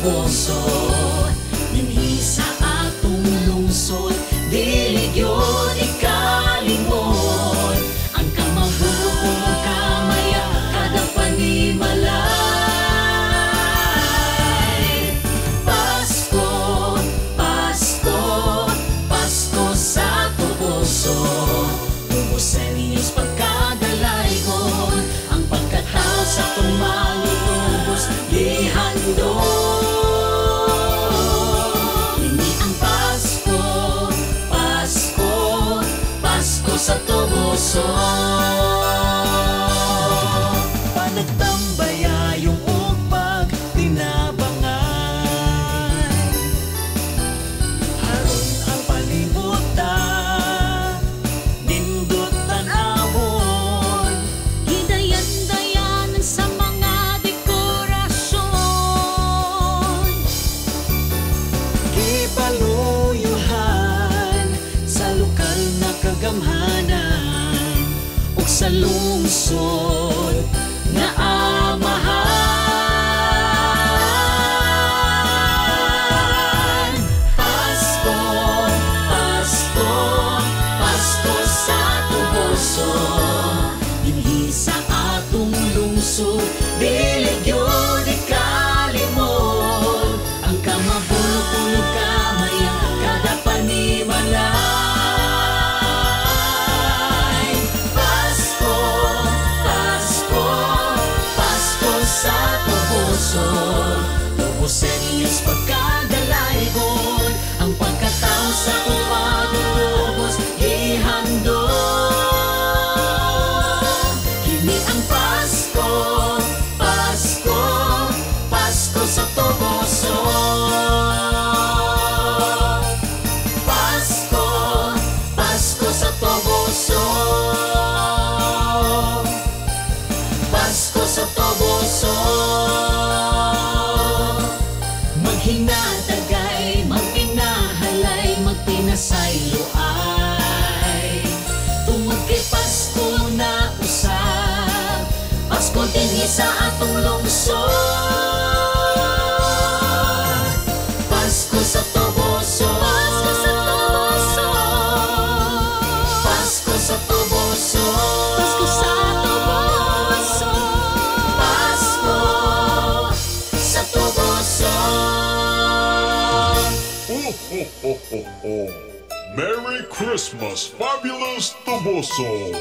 Tubuso. Dinhi sa atong lungsod, dili gyud ikalimot ang kamabukong kamaya kada panimalay. Pasko, Pasko, Pasko sa Tubuso. Tubusan niyos pagkadalaygon ang pagkatao sa atong malulubos gihandog. Sa Tubuso, panagtambaya yung upag tinabangan. Haron ang palibutan, nindot tanawon, gidayan-dayanan sa mga dekorasyon. Gibaluyuhan sa lokal na kagamhanan ug sa lungsod nga amahan. Pasko, Pasko, Pasko sa Tubuso. Dinhi sa atong lungsod, dili gyud ikalimot ang kamabukong kamaya kada panimalay. Pasko, Pasko, Pasko sa Tubuso. Tubusan niyos pagkadalaygon ang pagkatao sa atong malulubos gihandog. Kini ang Pasko, Pasko, Pasko sa Tubuso. Pasko, Pasko sa Tubuso. Pasko sa Tubuso. Maghinatagay, magpinahalay, magpinasayloay. Tungod kay Pasko na usab, Pasko dinhi sa atong lungsod. Pasko sa Tubuso. Pasko sa Tubuso. Pasko sa Tubuso. Pasko sa Tubuso. Pasko sa Tubuso. Ho, ho, ho, ho, ho. Merry Christmas, fabulous Tubuso!